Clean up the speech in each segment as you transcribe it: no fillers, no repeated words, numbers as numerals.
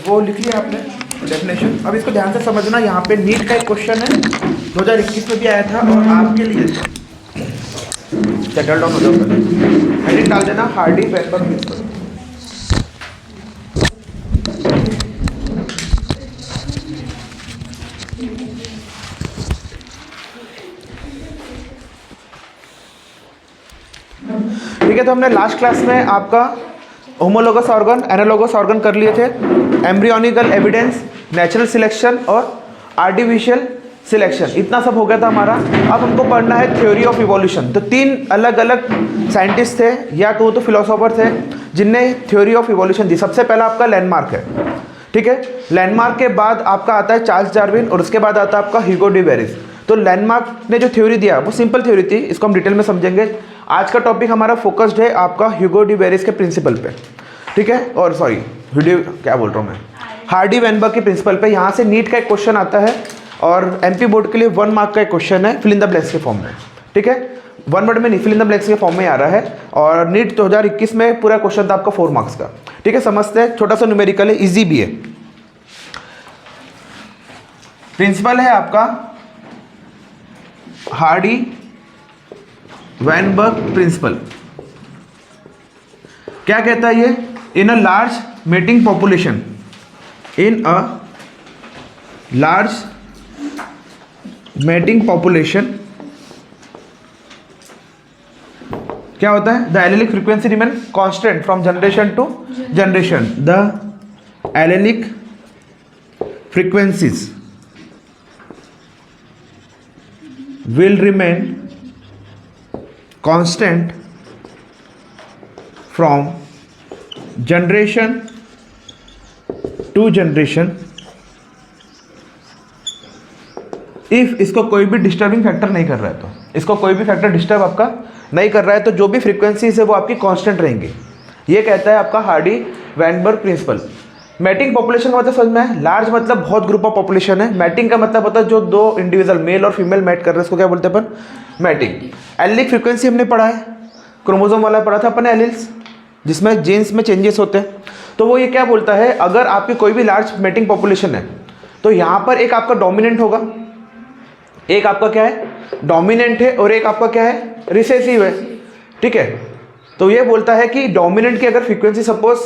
वो लिख लिया आपने डेफिनेशन। अब इसको ध्यान से समझना, यहाँ पे नीट का एक क्वेश्चन है 2021 में भी आया था और आपके लिए सेटल डाउन हो जाओ पहले, हेडिंग डाल देना हार्डी वेनबर्ग प्रिंसिपल। ठीक है, तो हमने लास्ट क्लास में आपका होमोलोगस ऑर्गन, एनालोगस ऑर्गन कर लिए थे, एम्ब्रियोनिकल एविडेंस, नेचुरल सिलेक्शन और आर्टिफिशियल सिलेक्शन, इतना सब हो गया था हमारा। अब हमको पढ़ना है थ्योरी ऑफ इवोल्यूशन। तो तीन अलग अलग साइंटिस्ट थे या तो फिलोसोफर थे जिनने थ्योरी ऑफ इवोल्यूशन दी। सबसे पहला आपका लैंडमार्क है, ठीक है। लैंडमार्क के बाद आपका आता है चार्ल्स डार्विन और उसके बाद आता है आपका ह्यूगो डी बेरिस। तो लैंडमार्क ने जो थ्योरी दिया वो सिंपल थ्योरी थी, इसको हम डिटेल में समझेंगे। आज का टॉपिक हमारा फोकस्ड है आपका ह्यूगो डी बेरिस के प्रिंसिपल पे, ठीक है, और सॉरी क्या बोल रहा हूँ मैं, हार्डी वेनबर्ग के प्रिंसिपल पे। यहाँ से नीट का एक क्वेश्चन आता है और एमपी बोर्ड के लिए 1 मार्क का एक क्वेश्चन है फिल इन द ब्लैंक्स के फॉर्म में, ठीक है। 1 वर्ड में नहीं, फिल इन द ब्लैंक्स के फॉर्म में आ रहा है। और नीट 2021 में पूरा क्वेश्चन था आपका 4 मार्क्स का, ठीक है। समझते हैं, छोटा सा न्यूमेरिकल है, इजी भी है। प्रिंसिपल है आपका हार्डी वेनबर्ग प्रिंसिपल। क्या कहता है ये? In a large mating population, in a large mating population क्या होता है? The allelic frequency remain constant from generation to generation. The allelic frequencies will remain constant from generation to generation if इसको कोई भी डिस्टर्बिंग फैक्टर नहीं कर रहा है। तो इसको कोई भी फैक्टर डिस्टर्ब आपका नहीं कर रहा है तो जो भी फ्रीक्वेंसीज है वो आपकी कांस्टेंट रहेंगी। ये कहता है आपका Hardy Weinberg principle. Mating population का मतलब समझ में है, लार्ज मतलब बहुत ग्रुप ऑफ पॉपुलेशन है। मैटिंग का मतलब होता है जो दो इंडिविजुअल मेल और फीमेल मैट कर रहे हैं, इसको क्या बोलते हैं अपन? मैटिंग। एलिलिक फ्रीक्वेंसी हमने पढ़ा है, क्रोमोसोम वाला पढ़ा था अपन ने, एलिल्स जिसमें जीन्स में चेंजेस होते हैं। तो वो ये क्या बोलता है, अगर आपकी कोई भी लार्ज मैटिंग पॉपुलेशन है तो यहाँ पर एक आपका डोमिनेंट होगा, एक आपका क्या है? डोमिनेंट है, और एक आपका क्या है? रिसेसिव है, ठीक है। तो ये बोलता है कि डोमिनेंट की अगर frequency suppose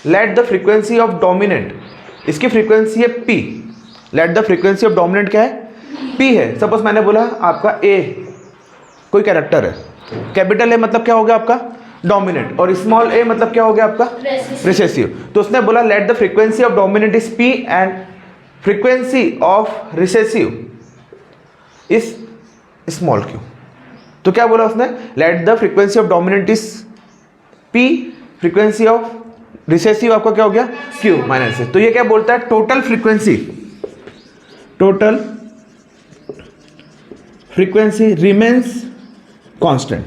let the frequency of dominant, इसकी फ्रीक्वेंसी है P, late the frequency of dominant क्या है? P है। सपोज मैंने बोला आपका A कोई कैरेक्टर है, कैपिटल A मतलब क्या हो गया आपका? डोमिनेंट, और स्मॉल a मतलब क्या हो गया आपका? रिसेसिव। तो उसने बोला late the frequency of dominant is P and frequency of recessive is small q। तो क्या बोला उसने? Late the frequency of dominant is P, frequency of recessive आपका क्या हो गया? Q माइनस से। तो ये क्या बोलता है? Total frequency remains constant.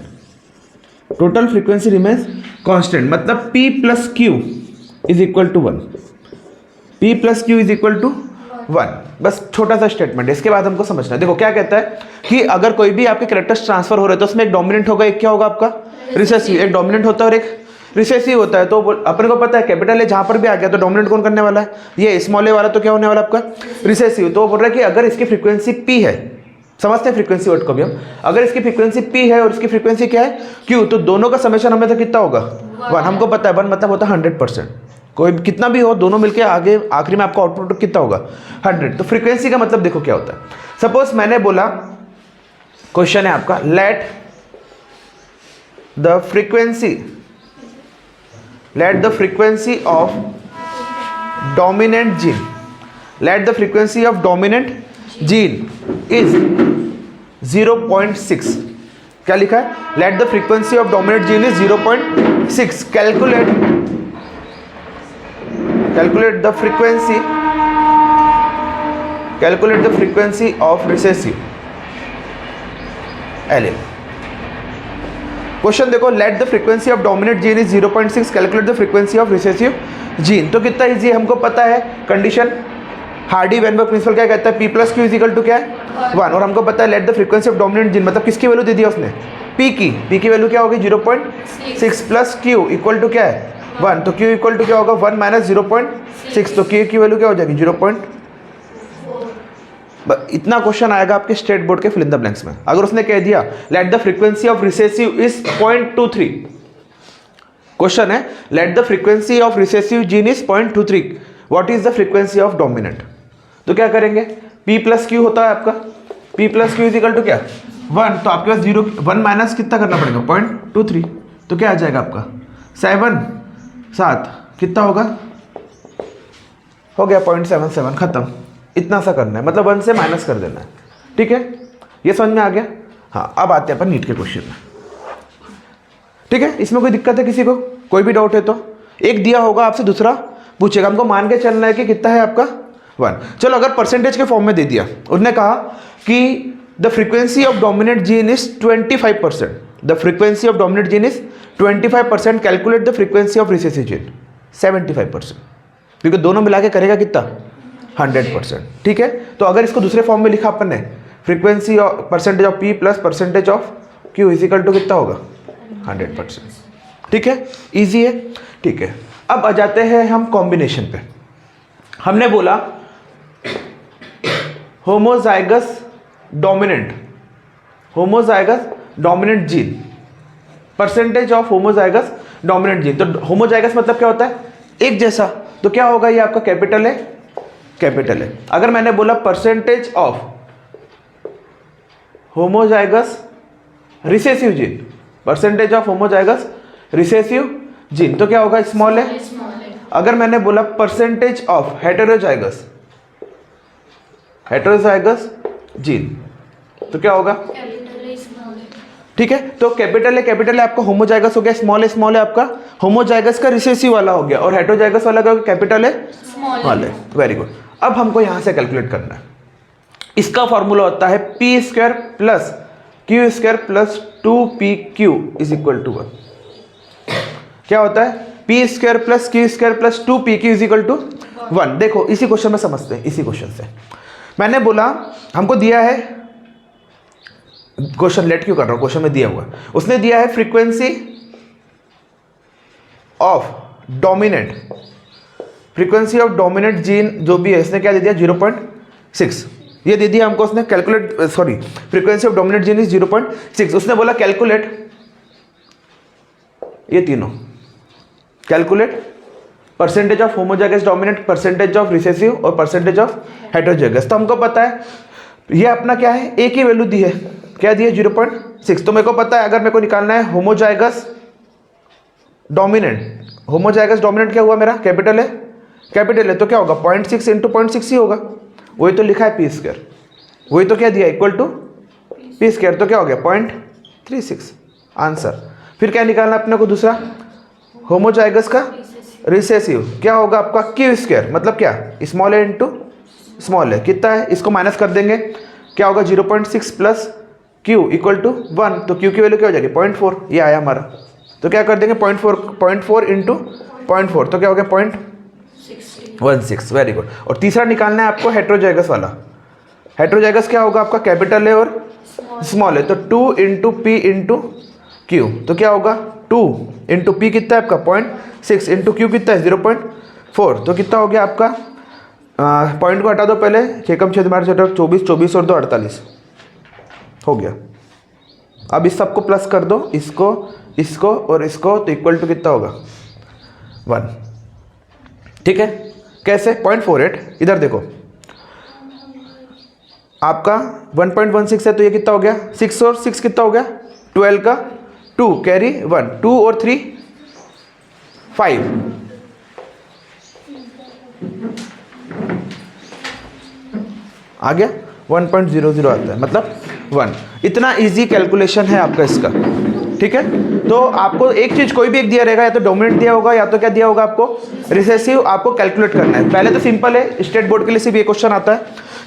Total frequency remains constant मतलब P plus Q is equal to 1। P plus Q is equal to 1। बस छोटा सा स्टेटमेंट है, इसके बाद हमको समझना है। देखो क्या कहता है कि अगर कोई भी आपके कैरेक्टर्स ट्रांसफर हो रहे हैं तो उसमें एक डोमिनेंट होगा, एक क्या होगा आपका? रिसेसिव। एक डोमिनेंट होता है और एक रिसेसिव होता है। तो अपने को पता है कैपिटल ए जहां पर भी आ गया तो डोमिनेंट कौन करने वाला है? ये स्मॉल ए वाला, तो क्या होने वाला आपका? रिसेसिव। तो बोल रहा है कि अगर इसकी फ्रीक्वेंसी P है, समझते हैं फ्रीक्वेंसी वर्ड को भी हम, अगर इसकी फ्रीक्वेंसी P है और इसकी फ्रीक्वेंसी क्या है? Q, तो दोनों का समेशन हमें तो कितना होगा? 1। हमको पता है 1 मतलब होता है 100%। कोई भी कितना भी हो, दोनों मिलकर आगे आखिरी में आपका आउटपुट कितना होगा? 100। तो फ्रीक्वेंसी का मतलब देखो क्या होता है। सपोज मैंने बोला, क्वेश्चन है आपका, let the frequency of dominant gene, let the frequency of dominant gene is 0.6। क्या लिखा है? let the frequency of dominant gene is 0.6। calculate the frequency of recessive allele। Question देखो, let the frequency of dominant gene is 0.6, calculate the frequency of recessive gene. तो कितना easy है, हमको पता है कंडीशन। हार्डी वेनबर्ग प्रिंसिपल क्या कहता है? P plus Q is equal to क्या है? 1। और हमको पता है let the frequency of dominant gene मतलब किसकी वैल्यू दे दी उसने? P की वैल्यू क्या होगी? 0.6 प्लस Q इक्वल टू क्या है? 1, तो Q इक्वल टू क्या होगा 1 माइनस 0.6, तो Q की वैल्यू क्या हो जाएगी 0. इतना क्वेश्चन आएगा आपके स्टेट बोर्ड के फिल इन द ब्लैंक्स में। अगर उसने कह दिया let the frequency of recessive is 0.23, question है let the frequency of recessive gene is 0.23, what is the frequency of dominant, तो क्या करेंगे P प्लस क्यू होता है आपका, P plus Q is equal to क्या 1, तो आपके पास 1 माइनस कितना करना पड़ेगा 0.23, तो क्या आ जाएगा आपका 7 कितना होगा, हो गया 0.77, खत्म। इतना सा करना है, मतलब 1 से माइनस कर देना है। ठीक है, ये समझ में आ गया। हाँ, अब आते हैं अपन नीट के क्वेश्चन में। ठीक है, इसमें कोई दिक्कत है किसी को, कोई भी डाउट है तो एक दिया होगा आपसे, दूसरा पूछेगा, हमको मान के चलना है कि कितना है आपका 1। चलो अगर परसेंटेज के फॉर्म में दे दिया, उन्होंने कहा कि the frequency of dominant gene is 25%, the frequency of dominant gene is 25%, calculate the frequency of recessive gene 75%, क्योंकि दोनों मिला के करेगा कितना 100%। ठीक है, तो अगर इसको दूसरे फॉर्म में लिखा अपन ने, frequency of percentage of P plus percentage of Q is equal to कितना होगा 100%। ठीक है, इजी है। ठीक है, अब आ जाते हैं हम कॉम्बिनेशन पे। हमने बोला homozygous dominant gene, percentage of homozygous dominant gene. तो होमोजाइगस मतलब क्या होता है, एक जैसा, तो क्या होगा ये आपका कैपिटल है। अगर मैंने बोला percentage of homozygous recessive gene, percentage of homozygous recessive gene, तो क्या होगा स्मॉल है। अगर मैंने बोला परसेंटेज ऑफ हेटेरोजाइगस जीन, तो क्या होगा, ठीक है। तो कैपिटल है आपका होमोजाइगस हो गया, स्मॉल है आपका होमोजाइगस का रिसेसिव वाला हो गया, और हेटेरोजाइगस वाला का कैपिटल है स्मॉल है। Very good. अब हमको यहां से कैलकुलेट करना है, इसका फॉर्मूला होता है P square plus Q square plus 2pq is equal to 1। क्या होता है, P square plus Q square plus 2pq is equal to 1। देखो इसी क्वेश्चन में समझते हैं, इसी क्वेश्चन से मैंने बोला हमको दिया है, क्वेश्चन लेट क्यों कर रहा हूं, क्वेश्चन में दिया हुआ, उसने दिया है फ्रीक्वेंसी ऑफ डोमिनेंट जीन जो भी है, इसने क्या दे दिया 0.6, ये दे दिया हमको उसने, calculate frequency of dominant gene is 0.6। उसने बोला कैलकुलेट ये तीनों, calculate percentage of homozygous dominant, percentage of recessive और परसेंटेज ऑफ हेटेरोजाइगस। तो हमको पता है ये अपना क्या है, एक ही वैल्यू दी है, क्या दी है 0.6। तो मेरे को पता है अगर मेरे को निकालना है होमोजाइगस डोमिनेंट क्या हुआ मेरा, कैपिटल है, तो क्या होगा 0.6 इंटू 0.6 ही होगा, वही तो लिखा है पी स्क्वायर, वही तो क्या दिया इक्वल टू पी स्क्वायर, तो क्या हो गया 0.36 आंसर। फिर क्या निकालना अपने को दूसरा, होमोजाइगस का रिसेसिव, क्या होगा आपका क्यू स्क्वायर, मतलब क्या स्मॉल है इंटू स्मॉल है, कितना है इसको माइनस कर देंगे, क्या होगा 0.6 प्लस क्यू इक्वल टू 1, तो क्यू की वैल्यू क्या हो जाएगी 0.4, ये आया हमारा, तो क्या कर देंगे 0.4 इंटू 0.4, तो क्या हो गया 0.16। Very good. और तीसरा निकालना है आपको हेटेरोजाइगस वाला, हेटेरोजाइगस क्या होगा आपका कैपिटल है और स्मॉल है, तो 2 इंटू पी इंटू क्यू, तो क्या होगा 2 इंटू पी कितना है आपका 0.6 इंटू क्यू कितना है 0.4, तो कितना हो गया आपका, पॉइंट को हटा दो पहले, 6 कम 6 12 24 और 2 48 हो गया। अब इस सबको प्लस कर दो, इसको और इसको, तो इक्वल टू कितना होगा 1। ठीक है, कैसे 0.48, इधर देखो आपका 1.16 है, तो ये कितना हो गया 6 और 6 कितना हो गया 12 का 2 कैरी 1, 2 और 3 5, आ गया 1.00 आता है, मतलब 1। इतना इजी कैलकुलेशन है आपका इसका। ठीक है, तो आपको एक चीज कोई भी एक दिया रहेगा, या तो डोमिनेंट दिया होगा या तो क्या दिया होगा आपको रिसेसिव, आपको कैलकुलेट करना है। पहले तो सिंपल है, स्टेट बोर्ड के लिए सिर्फ ये क्वेश्चन आता है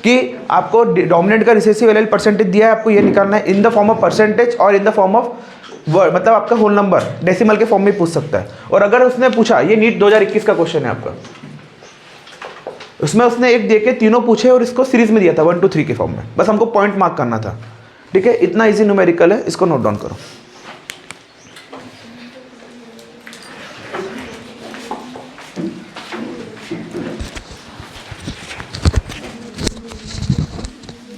कि आपको डोमिनेंट का रिसेसिव एल परसेंटेज दिया है, आपको ये निकालना है in the form of percentage और in the form of word, मतलब आपका होल नंबर डेसिमल के फॉर्म में पूछ सकता है। और अगर उसने पूछा, ये नीट 2021 का क्वेश्चन है आपका, उसमें उसने एक देके तीनों पूछे और इसको सीरीज में दिया था 1 2 3 के फॉर्म में, बस हमको पॉइंट मार्क करना था। ठीक है, इतना इजी न्यूमेरिकल है, इसको नोट डाउन करो।